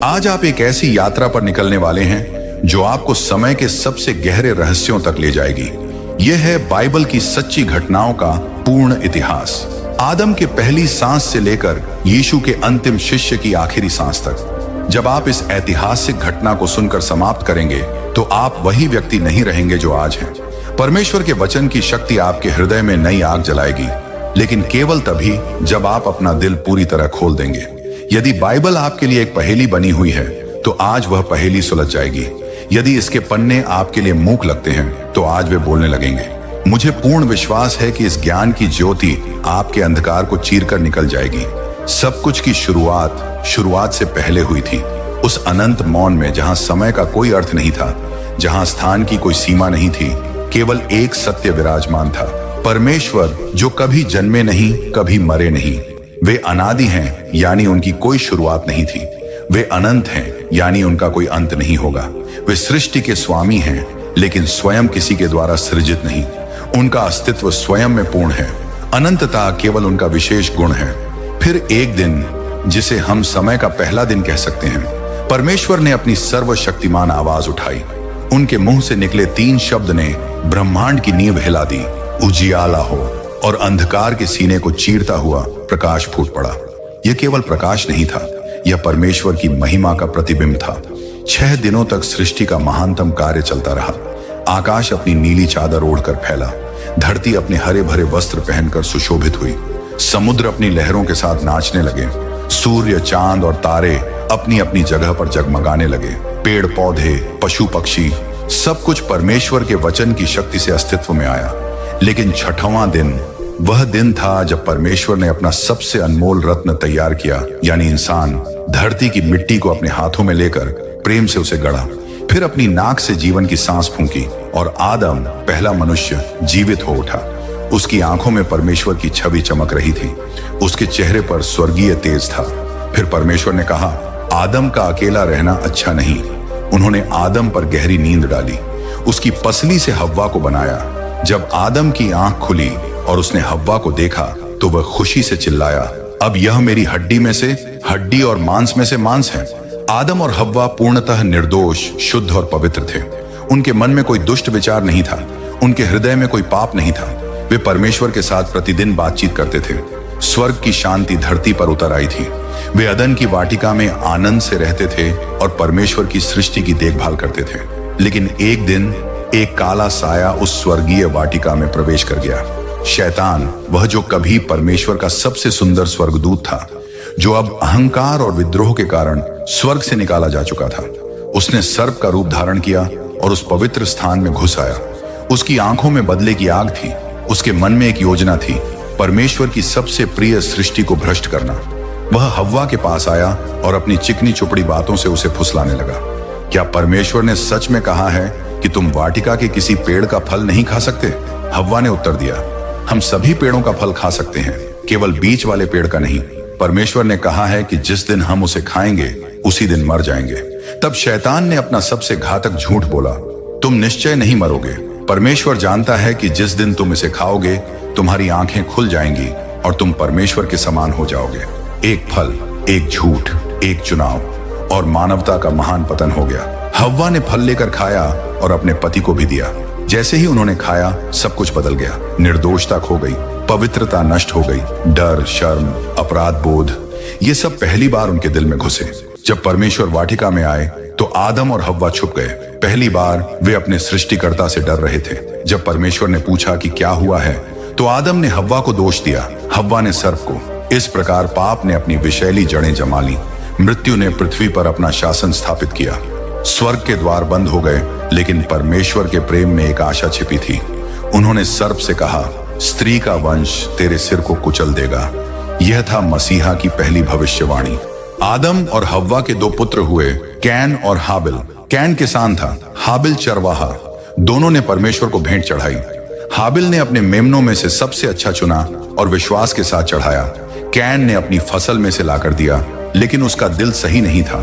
आज आप एक ऐसी यात्रा पर निकलने वाले हैं जो आपको समय के सबसे गहरे रहस्यों तक ले जाएगी। यह है बाइबल की सच्ची घटनाओं का पूर्ण इतिहास। आदम के पहली सांस से लेकर यीशु के अंतिम शिष्य की आखिरी सांस तक। जब आप इस ऐतिहासिक घटना को सुनकर समाप्त करेंगे तो आप वही व्यक्ति नहीं रहेंगे जो आज हैं। परमेश्वर के वचन की शक्ति आपके हृदय में नई आग जलाएगी, लेकिन केवल तभी जब आप अपना दिल पूरी तरह खोल देंगे। यदि बाइबल आपके लिए एक पहेली बनी हुई है तो आज वह पहेली सुलझ जाएगी। यदि इसके पन्ने आपके लिए मूक लगते हैं तो आज वे बोलने लगेंगे। मुझे पूर्ण विश्वास है कि इस ज्ञान की ज्योति आपके अंधकार को चीरकर निकल जाएगी। सब कुछ की शुरुआत से पहले हुई थी, उस अनंत मौन में जहां समय का कोई अर्थ नहीं था, जहां स्थान की कोई सीमा नहीं थी, केवल एक सत्य विराजमान था। परमेश्वर जो कभी जन्मे नहीं, कभी मरे नहीं। वे अनादि हैं, यानी उनकी कोई शुरुआत नहीं थी। वे अनंत हैं, यानी उनका कोई अंत नहीं होगा। वे सृष्टि के स्वामी हैं, लेकिन स्वयं किसी के द्वारा सृजित नहीं। उनका अस्तित्व स्वयं में पूर्ण है। अनंतता केवल उनका विशेष गुण है। फिर एक दिन, जिसे हम समय का पहला दिन कह सकते हैं, परमेश्वर ने अपनी सर्वशक्तिमान आवाज उठाई। उनके मुंह से निकले 3 शब्द ने ब्रह्मांड की नींव हिला दी। उजियाला हो, और अंधकार के सीने को चीरता हुआ प्रकाश फूट पड़ा। यह केवल प्रकाश नहीं था, यह परमेश्वर की महिमा का प्रतिबिंब था। 6 दिनों तक सृष्टि का महानतम कार्य चलता रहा। आकाश अपनी नीली चादर ओढ़कर फैला, धरती अपने हरे भरे वस्त्र पहनकर सुशोभित हुई, समुद्र अपनी लहरों के साथ नाचने लगे, सूर्य, चांद और तारे अपनी अपनी जगह पर जगमगाने लगे। पेड़ पौधे, पशु पक्षी, सब कुछ परमेश्वर के वचन की शक्ति से अस्तित्व में आया। लेकिन 6वां दिन वह दिन था जब परमेश्वर ने अपना सबसे अनमोल रत्न तैयार किया, यानी इंसान। धरती की मिट्टी को अपने हाथों में लेकर प्रेम से उसे गढ़ा, फिर अपनी नाक से जीवन की सांस फूंकी और आदम, पहला मनुष्य, जीवित हो उठा। उसकी आंखों में परमेश्वर की छवि चमक रही थी, उसके चेहरे पर स्वर्गीय तेज था। फिर परमेश्वर ने कहा, आदम का अकेला रहना अच्छा नहीं। उन्होंने आदम पर गहरी नींद डाली, उसकी पसली से हव्वा को बनाया। जब आदम की आंख खुली और उसने हव्वा को देखा तो वह खुशी से चिल्लाया, अब यह मेरी हड्डी में से हड्डी और मांस में से मांस है। आदम और हव्वा पूर्णतः निर्दोष, शुद्ध और पवित्र थे। उनके मन में कोई दुष्ट विचार नहीं था, उनके हृदय में कोई पाप नहीं था। वे परमेश्वर के साथ प्रतिदिन बातचीत करते थे। स्वर्ग की शांति धरती पर उतर आई थी। वे अदन की वाटिका में आनंद से रहते थे और परमेश्वर की सृष्टि की देखभाल करते थे। लेकिन एक दिन एक काला साया उस स्वर्गीय वाटिका में प्रवेश कर गया। शैतान, वह जो कभी परमेश्वर का सबसे सुंदर स्वर्गदूत था, जो अब अहंकार और विद्रोह के कारण स्वर्ग से निकाला जा चुका था। उसने सर्प का रूप धारण किया और उस पवित्र स्थान में घुस आया। उसकी आंखों में बदले की आग थी। उसके मन में एक योजना थी, परमेश्वर की सबसे प्रिय सृष्टि को भ्रष्ट करना। वह हव्वा के पास आया और अपनी चिकनी चुपड़ी बातों से उसे फुसलाने लगा। क्या परमेश्वर ने सच में कहा है कि तुम वाटिका के किसी पेड़ का फल नहीं खा सकते? हव्वा ने उत्तर दिया, हम सभी पेड़ों का फल खा सकते हैं, केवल बीच वाले पेड़ का नहीं। परमेश्वर ने कहा है कि जिस दिन हम उसे खाएंगे उसी दिन मर जाएंगे। तब शैतान ने अपना सबसे घातक झूठ बोला, तुम निश्चय नहीं मरोगे। परमेश्वर जानता है कि जिस दिन तुम इसे खाओगे तुम्हारी आंखें खुल जाएंगी और तुम परमेश्वर के समान हो जाओगे। एक फल, एक झूठ, एक चुनाव, और मानवता का महान पतन हो गया। हव्वा ने फल लेकर खाया और अपने पति को भी दिया। जैसे ही उन्होंने खाया, सब कुछ बदल गया। निर्दोषता खो गई, पवित्रता नष्ट हो गई। डर, शर्म, अपराध बोध, ये सब पहली बार उनके दिल में घुसे। जब परमेश्वर वाटिका में आए तो आदम और हव्वा छुप गए। पहली बार वे अपने सृष्टिकर्ता से डर रहे थे। जब परमेश्वर ने पूछा कि क्या हुआ है, तो आदम ने हव्वा को दोष दिया, हव्वा ने सर्प को। इस प्रकार पाप ने अपनी विषैली जड़ें जमा ली। मृत्यु ने पृथ्वी पर अपना शासन स्थापित किया। स्वर्ग के द्वार बंद हो गए, लेकिन परमेश्वर के प्रेम में एक आशा छिपी थी। उन्होंने सर्प से कहा, स्त्री का वंश तेरे सिर को कुचल देगा। यह था मसीहा की पहली भविष्यवाणी। आदम और हव्वा के 2 पुत्र हुए, कैन और हाबिल। कैन किसान था, हाबिल चरवाहा। दोनों ने परमेश्वर को भेंट चढ़ाई। हाबिल ने अपने मेमनों में से सबसे अच्छा चुना और विश्वास के साथ चढ़ाया। कैन ने अपनी फसल में से लाकर दिया, लेकिन उसका दिल सही नहीं था।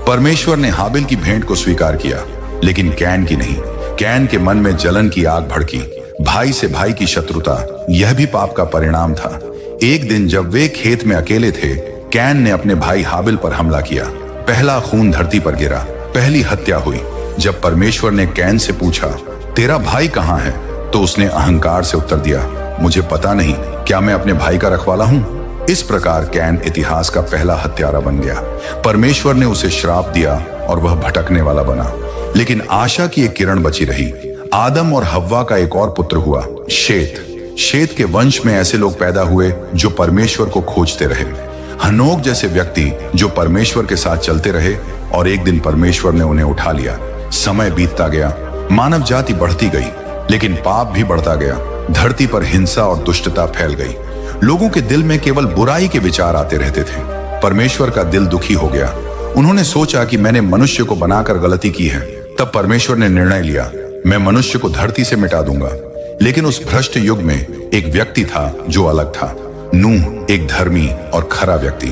परमेश्वर ने हाबिल की भेंट को स्वीकार किया, लेकिन कैन की नहीं। कैन के मन में जलन की आग भड़की। भाई से भाई की शत्रुता, यह भी पाप का परिणाम था। एक दिन जब वे खेत में अकेले थे, कैन ने अपने भाई हाबिल पर हमला किया। पहला खून धरती पर गिरा, पहली हत्या हुई। जब परमेश्वर ने कैन से पूछा, तेरा भाई कहाँ है, तो उसने अहंकार से उत्तर दिया, मुझे पता नहीं, क्या मैं अपने भाई का रखवाला हूँ। इस प्रकार कैन इतिहास का पहला हत्यारा बन गया। परमेश्वर ने उसे श्राप दिया और वह भटकने वाला बना। लेकिन आशा की एक किरण बची रही। आदम और हव्वा का एक और पुत्र हुआ, शेत। शेत के वंश में ऐसे लोग पैदा हुए जो परमेश्वर को खोजते रहे। हनोक जैसे व्यक्ति जो परमेश्वर के साथ चलते रहे और एक दिन परमेश्वर ने उन्हें उठा लिया। समय बीतता गया, मानव जाति बढ़ती गई, लेकिन पाप भी बढ़ता गया। धरती पर हिंसा और दुष्टता फैल गई। लोगों के दिल में केवल बुराई के विचार आते रहते थे। परमेश्वर का दिल दुखी हो गया। उन्होंने सोचा कि मैंने मनुष्य को बनाकर गलती की है। तब परमेश्वर ने निर्णय लिया, मैं मनुष्य को धरती से मिटा दूंगा। लेकिन उस भ्रष्ट युग में एक व्यक्ति था जो अलग था। नूह एक धर्मी और खरा व्यक्ति।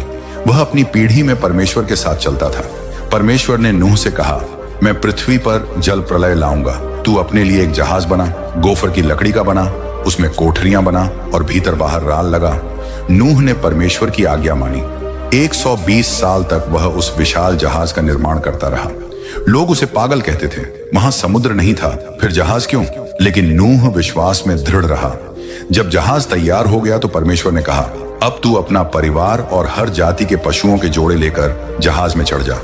वह अपनी पीढ़ी में परमेश्वर के साथ चलता था। परमेश्वर ने नूह से कहा, मैं पृथ्वी पर जल प्रलय लाऊंगा। तू अपने लिए एक जहाज बना, गोफर की लकड़ी का बना, उसमें कोठरियां बना और भीतर बाहर राल लगा। नूह ने परमेश्वर की आज्ञा मानी। 120 साल तक वह उस विशाल जहाज का निर्माण करता रहा। लोग उसे पागल कहते थे, वहां समुद्र नहीं था, फिर जहाज क्यों? लेकिन नूह विश्वास में दृढ़ रहा। जब जहाज तैयार हो गया तो परमेश्वर ने कहा, अब तू अपना परिवार और हर जाति के पशुओं के जोड़े लेकर जहाज में चढ़ जा।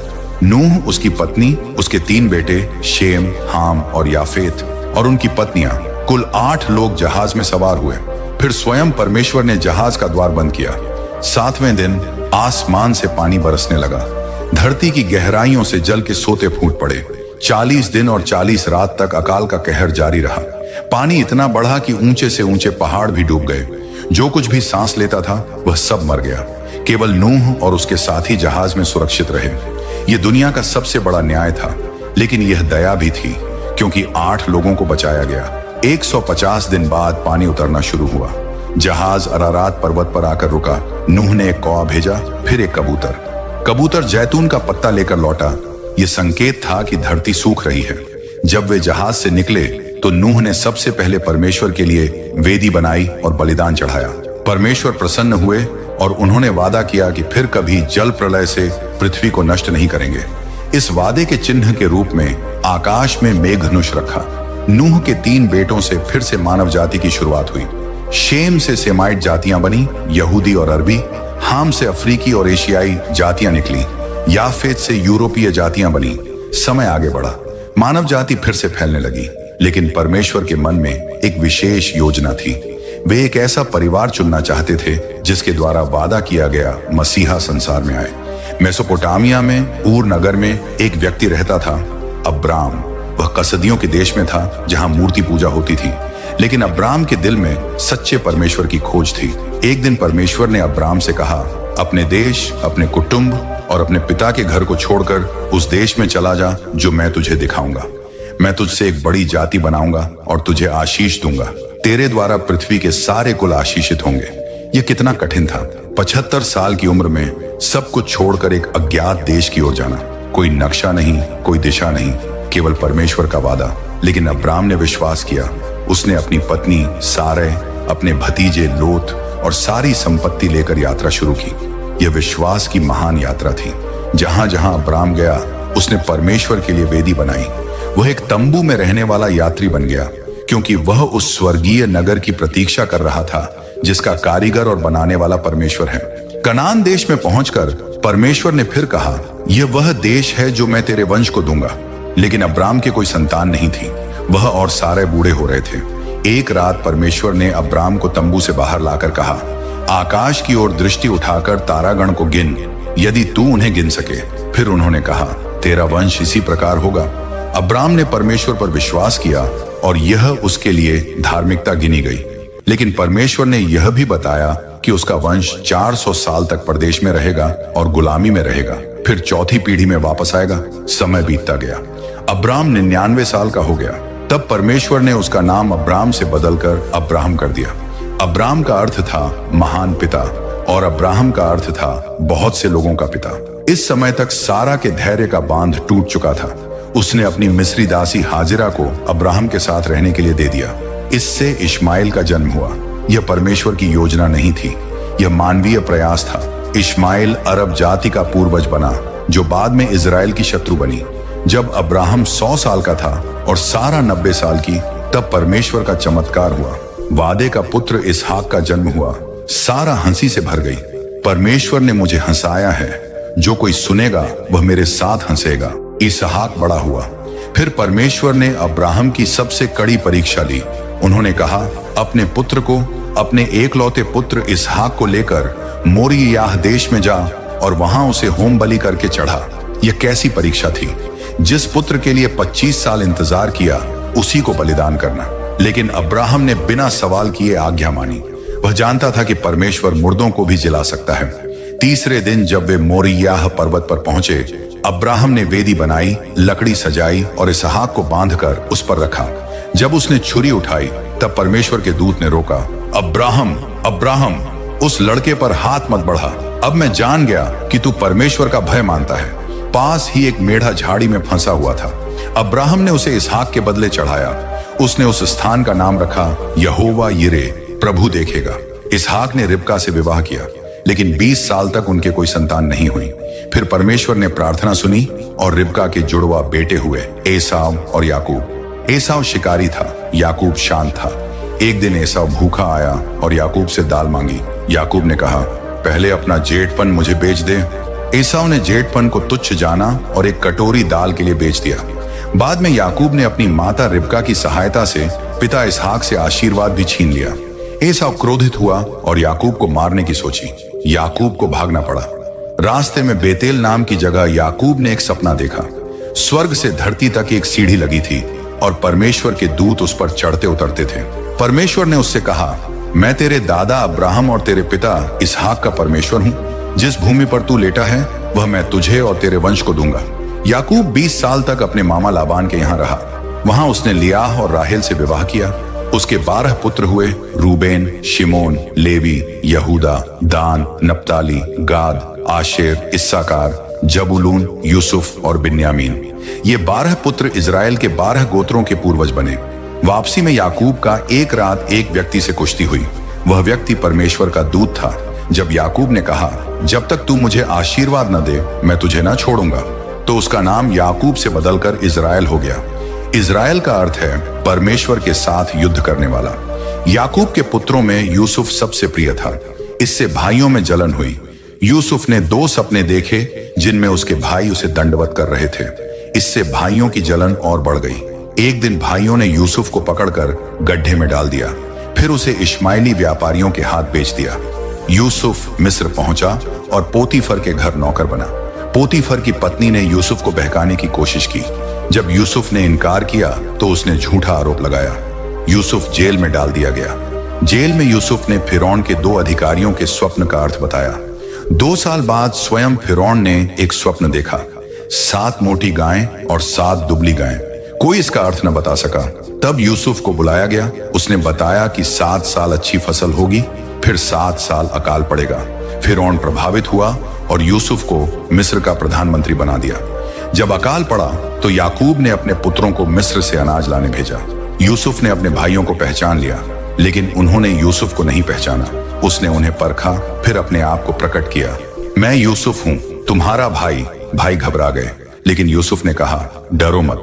नूह, उसकी पत्नी, उसके 3 बेटे शेम, हाम और याफेत और उनकी पत्नियां, कुल 8 लोग जहाज में सवार हुए। फिर स्वयं परमेश्वर ने जहाज का द्वार बंद किया। 7वें दिन आसमान से पानी बरसने लगा। धरती की गहराइयों से जल के सोते फूट पड़े। 40 दिन और 40 रात तक अकाल का कहर जारी रहा। पानी इतना बढ़ा कि ऊंचे से ऊंचे पहाड़ भी डूब गए। जो कुछ भी सांस लेता था वह सब मर गया। केवल नूह और उसके साथी जहाज में सुरक्षित रहे। यह दुनिया का सबसे बड़ा न्याय था, लेकिन यह दया भी थी, क्योंकि 8 लोगों को बचाया गया। 150 दिन बाद पानी उतरना शुरू हुआ। जहाज अरारात पर्वत पर आकर रुका। नूह ने एक कौवा भेजा, फिर एक कबूतर। कबूतर जैतून का पत्ता लेकर लौटा। यह संकेत था कि धरती सूख रही है। जब वे जहाज से निकले तो नूह ने सबसे पहले परमेश्वर के लिए वेदी बनाई और बलिदान चढ़ाया। परमेश्वर प्रसन्न हुए और उन्होंने वादा किया कि फिर कभी जल प्रलय से पृथ्वी को नष्ट नहीं करेंगे। इस वादे के चिन्ह के रूप में आकाश में मेघधनुष रखा। नूह के 3 बेटों से फिर से मानव जाति की शुरुआत हुई। शेम से सेमाइट जातियां बनी, यहूदी और अरबी। हाम से अफ्रीकी और एशियाई जातियां निकली। याफेत से यूरोपीय जातियां बनी। समय आगे बढ़ा, मानव जाति फिर से फैलने लगी। लेकिन परमेश्वर के मन में एक विशेष योजना थी। वे एक ऐसा परिवार चुनना चाहते थे जिसके द्वारा वादा किया गया मसीहा संसार में आए। मेसोपोटामिया में ऊर नगर में एक व्यक्ति रहता था, अब्राम। वह कसदियों के देश में था जहां मूर्ति पूजा होती थी। लेकिन अब्राम के दिल में सच्चे परमेश्वर की खोज थी। एक दिन परमेश्वर ने अब्राम से कहा, अपने देश, अपने कुटुंब और अपने पिता के घर को छोड़कर उस देश में चला जा जो मैं तुझे दिखाऊंगा। मैं तुझसे एक बड़ी जाति बनाऊंगा और तुझे आशीष दूंगा। तेरे द्वारा पृथ्वी के सारे कुल आशीषित होंगे। यह कितना कठिन था। 75 साल की उम्र में सब कुछ छोड़कर एक अज्ञात देश की ओर जाना। कोई नक्शा नहीं, कोई दिशा नहीं, केवल परमेश्वर का वादा। लेकिन अब्राम ने विश्वास किया। उसने अपनी पत्नी सारै, अपने भतीजे लोत और सारी संपत्ति लेकर यात्रा शुरू की। यह विश्वास की महान यात्रा थी। जहां जहां अब्राम गया उसने परमेश्वर के लिए वेदी बनाई। वह एक तंबू में रहने वाला यात्री बन गया, क्योंकि वह उस स्वर्गीय नगर की प्रतीक्षा कर रहा था जिसका कारीगर और बनाने वाला परमेश्वर है। कनान देश में पहुंचकर परमेश्वर ने फिर कहा, यह वह देश है जो मैं तेरे वंश को दूंगा। लेकिन अब्राम के कोई संतान नहीं थी। वह और सारे बूढ़े हो रहे थे। एक रात परमेश्वर ने अब्राम को तंबू से बाहर लाकर कहा, आकाश की ओर दृष्टि उठाकर तारागण को गिन, यदि तू उन्हें गिन सके। फिर उन्होंने कहा, तेरा वंश इसी प्रकार होगा। अब्राम ने परमेश्वर पर विश्वास किया और यह उसके लिए धार्मिकता गिनी गई। लेकिन परमेश्वर ने यह भी बताया कि उसका वंश 400 साल तक परदेश में रहेगा और गुलामी में रहेगा, फिर चौथी पीढ़ी में वापस आएगा। समय बीतता गया। अब्राम 99 साल का हो गया। तब परमेश्वर ने उसका नाम अब्राम से बदलकर अब्राहम कर दिया। अब्राम का अर्थ था महान पिता और अब्राहम का अर्थ था बहुत से लोगों का पिता। इस समय तक सारा के धैर्य का बांध टूट चुका था। उसने अपनी मिस्री दासी हाजिरा को अब्राहम के साथ रहने के लिए दे दिया। इससे इश्माइल का जन्म हुआ। यह परमेश्वर की योजना नहीं थी, यह मानवीय प्रयास था। इश्माइल अरब जाति का पूर्वज बना। जो बाद में इजराइल की शत्रु बनी। जब अब्राहम 100 साल का था और सारा 90 साल की, तब परमेश्वर का चमत्कार हुआ। वादे का पुत्र इसहाक का जन्म हुआ। सारा हंसी से भर गई। परमेश्वर ने मुझे हंसाया है, जो कोई सुनेगा वह मेरे साथ हंसेगा। इसहाक बड़ा हुआ। फिर परमेश्वर ने अब्राहम की सबसे कड़ी परीक्षा ली। उन्होंने कहा, अपने पुत्र को, अपने एकलौते पुत्र इसहाक को लेकर मोरियाह देश में जा और वहां उसे होम बलि करके चढ़ा। यह कैसी परीक्षा थी? जिस पुत्र के लिए 25 साल इंतजार किया, उसी को बलिदान करना। लेकिन अब्राहम ने बिना सवाल किए आज्ञा मानी। वह जानता था कि परमेश्वर मुर्दों को भी जिला सकता है। तीसरे दिन जब वे मोरियाह पर्वत पर पहुंचे, अब्राहम ने वेदी बनाई, लकड़ी सजाई और इसहाक को बांधकर उस पर रखा। जब उसने छुरी उठाई, तब परमेश्वर के दूत ने रोका, अब्राहम, अब्राहम, उस लड़के पर हाथ मत बढ़ा। अब मैं जान गया कि तू परमेश्वर का भय मानता है। पास ही एक मेढ़ा झाड़ी में फंसा हुआ था। अब्राहम ने उसे इसहाक के बदले चढ़ाया। उसने उस स्थान का नाम रखा यहोवा यिरे, प्रभु देखेगा। इसहाक ने रिबका से विवाह किया, लेकिन 20 साल तक उनके कोई संतान नहीं हुई। फिर परमेश्वर ने प्रार्थना सुनी और रिबका के जुड़वा बेटे हुए, एसाव और याकूब। एसाव शिकारी था, याकूब शांत था। एक दिन एसाव भूखा आया और याकूब से दाल मांगी। याकूब ने कहा, पहले अपना जेठपन मुझे बेच दे। एसाव ने जेठपन को तुच्छ जाना और एक कटोरी दाल के लिए बेच दिया। बाद में याकूब ने अपनी माता रिबका की सहायता से पिता इसहाक से आशीर्वाद भी छीन लिया। एसाव क्रोधित हुआ और याकूब को मारने की सोची। याकूब को भागना पड़ा। रास्ते में बेतेल नाम की जगह याकूब ने एक सपना देखा। स्वर्ग से धरती तक एक सीढ़ी लगी थी और परमेश्वर के दूत उस पर चढ़ते उतरते थे। परमेश्वर ने उससे कहा, मैं तेरे दादा अब्राहम और तेरे पिता इसहाक का परमेश्वर हूँ। जिस भूमि पर तू लेटा है, वह मैं तुझे और तेरे वंश को दूंगा। याकूब 20 साल तक अपने मामा लाबान के यहाँ रहा। वहां उसने लियाह और राहेल से विवाह किया। उसके 12 पुत्र हुए, रूबेन, शिमोन, लेवी, यहूदा, दान, नप्ताली, गाद, आशेर, इस्साकार, जबूलून, यूसुफ और बिन्यामीन। ये 12 पुत्र इजराइल के 12 गोत्रों के पूर्वज बने। वापसी में याकूब का एक रात एक व्यक्ति से कुश्ती हुई। वह व्यक्ति परमेश्वर का दूत था। जब याकूब ने कहा, जब तक तू मुझे आशीर्वाद न दे, मैं तुझे न छोड़ूंगा, तो उसका नाम याकूब से बदलकर इजराइल हो गया। इजराइल का अर्थ है परमेश्वर के साथ युद्ध करने वाला। याकूब के पुत्रों में यूसुफ सबसे प्रिय था। इससे भाइयों में जलन हुई। यूसुफ ने 2 सपने देखे जिनमें उसके भाई उसे दंडवत कर रहे थे। इससे भाइयों की जलन और बढ़ गई। एक दिन भाइयों ने यूसुफ को पकड़कर गड्ढे में डाल दिया। फिर उसे इश्माइली व्यापारियों के हाथ बेच दिया। यूसुफ मिस्र पहुंचा और पोतीफर के घर नौकर बना। पोतीफर की पत्नी ने यूसुफ को बहकाने की कोशिश की। जब यूसुफ ने इनकार किया तो उसने झूठा आरोप लगाया। यूसुफ जेल में डाल दिया गया। जेल में यूसुफ ने फिरौन के 2 अधिकारियों के स्वप्न का अर्थ बताया। 2 साल बाद स्वयं फिरौन ने एक स्वप्न देखा। 7 मोटी गायें और 7 दुबली गायें। कोई इसका अर्थ न बता सका। तब यूसुफ को बुलाया गया। उसने बताया कि 7 साल अच्छी फसल होगी, फिर 7 साल अकाल पड़ेगा। फिरौन प्रभावित हुआ और यूसुफ को मिस्र का प्रधानमंत्री बना दिया। जब अकाल पड़ा तो याकूब ने अपने पुत्रों को मिस्र से अनाज लाने भेजा। यूसुफ ने अपने भाइयों को पहचान लिया, लेकिन उन्होंने यूसुफ को नहीं पहचाना। उसने उन्हें परखा, फिर अपने आप को प्रकट किया, मैं यूसुफ हूँ, तुम्हारा भाई। भाई घबरा गए, लेकिन यूसुफ ने कहा, डरो मत,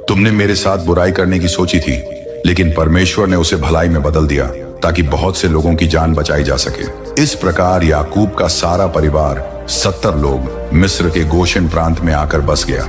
तुमने मेरे साथ बुराई करने की सोची थी, लेकिन परमेश्वर ने उसे भलाई में बदल दिया ताकि बहुत से लोगों की जान बचाई जा सके। इस प्रकार याकूब का सारा परिवार 70 लोग मिस्र के गोशेन प्रांत में आकर बस गया।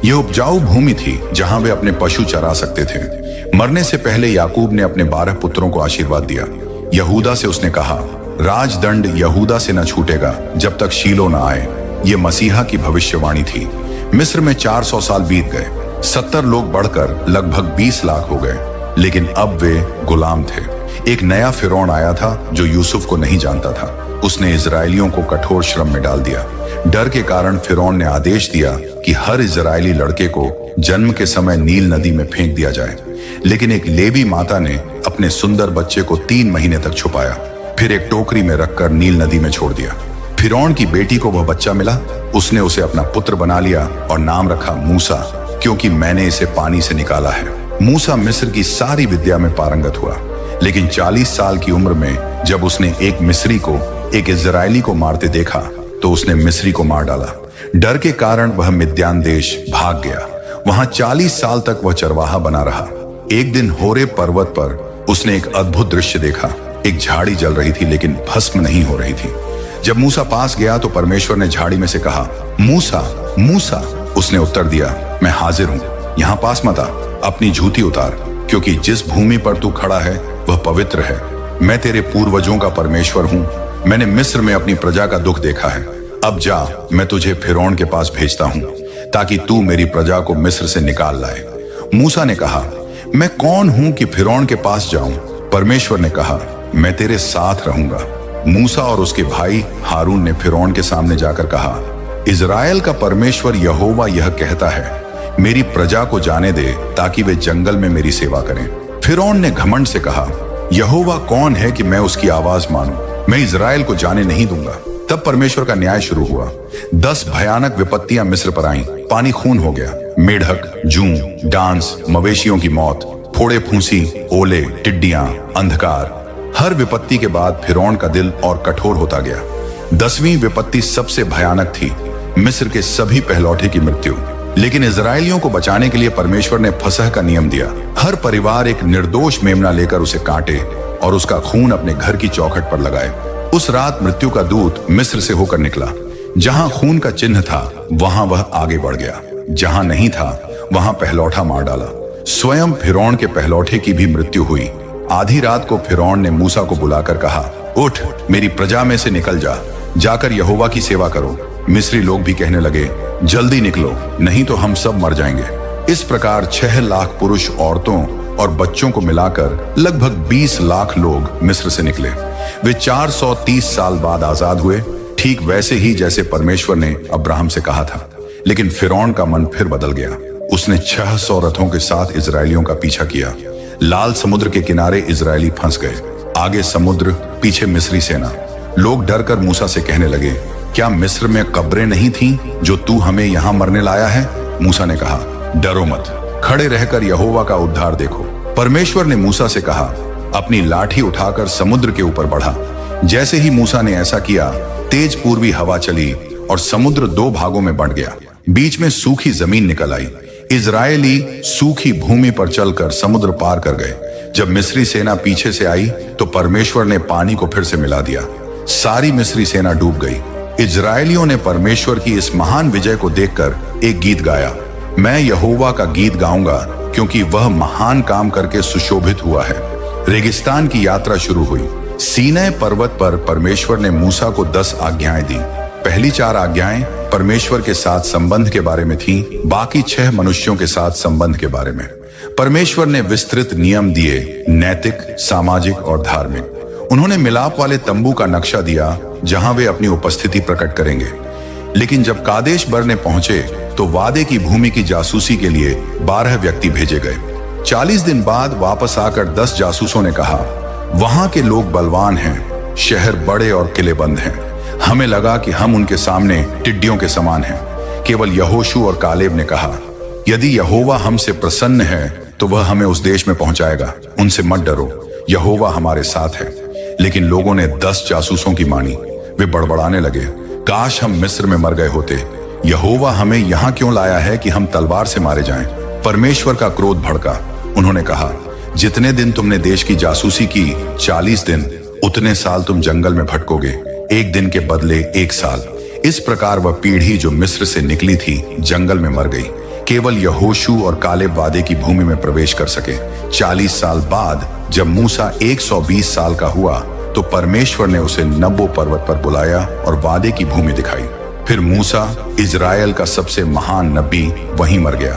यह उपजाऊ भूमि थी जहां वे अपने पशु चरा सकते थे। मरने से पहले याकूब ने अपने 12 पुत्रों को आशीर्वाद दिया। यहूदा से उसने कहा, राजदंड यहूदा से न छूटेगा जब तक शीलो न आए। ये मसीहा की भविष्यवाणी थी। मिस्र में 400 साल बीत गए। 70 लोग बढ़कर लगभग 20 लाख हो गए, लेकिन अब वे गुलाम थे। एक नया फिरौन आया था जो यूसुफ को नहीं जानता था। उसने इजरायलियों को कठोर श्रम में डाल दिया। डर के कारण फिरौन ने आदेश दिया कि हर इजरायली लड़के को जन्म के समय नील नदी में फेंक दिया जाए। लेकिन एक लेवी माता ने अपने सुंदर बच्चे को 3 महीने तक छुपाया, फिर एक टोकरी में रखकर नील नदी में छोड़ दिया। फिरौन की बेटी को वह बच्चा मिला। उसने उसे अपना पुत्र बना लिया और नाम रखा मूसा, क्योंकि मैंने इसे पानी से निकाला है। मूसा मिस्र की सारी विद्या में पारंगत हुआ, लेकिन 40 साल की उम्र में जब उसने एक मिस्री को एक इजरायली को मारते देखा तो उसने मिस्री को मार डाला। डर के कारण वह मिद्यान देश भाग गया। वहां 40 साल तक वह चरवाहा बना रहा। एक दिन होरे पर्वत पर उसने एक अद्भुत दृश्य देखा। एक झाड़ी जल रही थी लेकिन भस्म नहीं हो रही थी। जब मूसा पास गया तो परमेश्वर ने झाड़ी में से कहा, मूसा मूसा। उसने उत्तर दिया, मैं हाजिर हूं, यहां पास मत आ, अपनी जूती उतार, क्योंकि जिस भूमि पर तू खड़ा है वह पवित्र है। मैं तेरे पूर्वजों का परमेश्वर हूं। मैंने मिस्र में अपनी प्रजा का दुख देखा है। अब जा, मैं तुझे फिरौन के पास भेजता हूं ताकि तू मेरी प्रजा को मिस्र से निकाल लाए। मूसा ने कहा, मैं कौन हूं कि फिरौन के पास जाऊं? परमेश्वर ने कहा, मैं तेरे साथ रहूंगा। मूसा और उसके भाई हारून ने फिरौन के सामने जाकर कहा, इजराइल का परमेश्वर यहोवा यह कहता है, मेरी प्रजा को जाने दे ताकि वे जंगल में मेरी सेवा करें। फिरौन ने घमंड से कहा, यहोवा कौन है कि मैं उसकी आवाज मानूं? मैं इजराइल को जाने नहीं दूंगा। तब परमेश्वर का न्याय शुरू हुआ। 10 भयानक विपत्तियां मिस्र पर आईं। पानी खून हो गया, मेढक, जूं, डांस, मवेशियों की मौत, फोड़े फूंसी, ओले, टिड्डियां, अंधकार। हर विपत्ति के बाद फिरौन का दिल और कठोर होता गया। 10वीं विपत्ति सबसे भयानक थी, मिस्र के सभी पहलौठे की मृत्यु। लेकिन इजरायलियों को बचाने के लिए परमेश्वर ने फसह का नियम दिया। हर परिवार एक निर्दोष मेमना लेकर उसे काटे और उसका खून अपने घर की चौखट पर लगाए। उस रात मृत्यु का दूत मिस्र से होकर निकला। जहां खून का चिन्ह था वहां वह आगे बढ़ गया, जहां नहीं था वहां पहलौठा मार डाला। स्वयं फिरौन के पहलौठे की भी मृत्यु हुई। आधी रात को फिरौन ने मूसा को बुलाकर कहा, उठ, मेरी प्रजा में से निकल जा, जाकर यहोवा की सेवा करो। मिस्री लोग भी कहने लगे, जल्दी निकलो, नहीं तो हम सब मर जाएंगे। इस प्रकार 6 लाख पुरुष, औरतों और बच्चों को मिलाकर लगभग 20 लाख लोग मिस्र से निकले। वे 430 साल बाद आजाद हुए, ठीक वैसे ही जैसे परमेश्वर ने अब्राहम से कहा था। लेकिन फिरौन का मन फिर बदल गया। उसने 600 रथों के साथ इजरायलियों का पीछा किया। लाल समुद्र के किनारे इजरायली फंस गए। आगे समुद्र, पीछे मिस्री सेना। लोग डरकर मूसा से कहने लगे, क्या मिस्र में कब्रें नहीं थीं जो तू हमें यहां मरने लाया है? मूसा ने कहा, डरो मत, खड़े रहकर यहोवा का उद्धार देखो। परमेश्वर ने मूसा से कहा, अपनी लाठी उठाकर समुद्र के ऊपर बढ़ा। जैसे ही मूसा ने ऐसा किया, तेज पूर्वी हवा चली और समुद्र 2 भागों में बंट गया। बीच में सूखी जमीन निकल आई। इजरायली सूखी भूमि पर चलकर समुद्र पार कर गए। जब मिस्री सेना पीछे से आई तो परमेश्वर ने पानी को फिर से मिला दिया। सारी मिस्री सेना डूब गई। इजरायलियों ने परमेश्वर की इस महान विजय को देखकर एक गीत गाया, मैं यहोवा का गीत गाऊंगा क्योंकि वह महान काम करके सुशोभित हुआ है। रेगिस्तान की यात्रा शुरू हुई। सीनै पर्वत पर परमेश्वर ने मूसा को 10 आज्ञाएं दी। पहली 4 आज्ञाएं परमेश्वर के साथ संबंध के बारे में थीं, बाकी 6 मनुष्यों के साथ संबंध के बारे में। परमेश्वर ने विस्तृत नियम दिए, नैतिक, सामाजिक और धार्मिक। उन्होंने मिलाप वाले तंबू का नक्शा दिया जहां वे अपनी उपस्थिति प्रकट करेंगे। लेकिन जब कादेश बरने पहुंचे तो वादे की भूमि की जासूसी के लिए 12 व्यक्ति भेजे गए। 40 दिन बाद वापस आकर 10 जासूसों ने कहा, वहां के लोग बलवान हैं, शहर बड़े और किलेबंद हैं। हमें लगा कि हम उनके सामने टिड्डियों के समान हैं। केवल यहोशू और कालेब ने कहा, यदि यहोवा हमसे प्रसन्न है तो वह हमें उस देश में पहुंचाएगा। उनसे मत डरो, यहोवा हमारे साथ है। लेकिन लोगों ने 10 जासूसों की मानी। वे बड़बड़ाने लगे, काश हम मिस्र में मर गए होते। यहोवा हमें यहाँ क्यों लाया है कि हम तलवार से मारे जाएं? परमेश्वर का क्रोध भड़का। उन्होंने कहा, जितने दिन तुमने देश की जासूसी की 40 दिन, उतने साल तुम जंगल में भटकोगे, 1 दिन के बदले 1 साल। इस प्रकार वह पीढ़ी जो मिस्र से निकली थी जंगल में मर गई। केवल यहोशू और कालेब वादे की भूमि में प्रवेश कर सके। 40 साल बाद जब मूसा 120 साल का हुआ तो परमेश्वर ने उसे नबो पर्वत पर बुलाया और वादे की भूमि दिखाई। फिर मूसा, इजराइल का सबसे महान नबी, वहीं मर गया।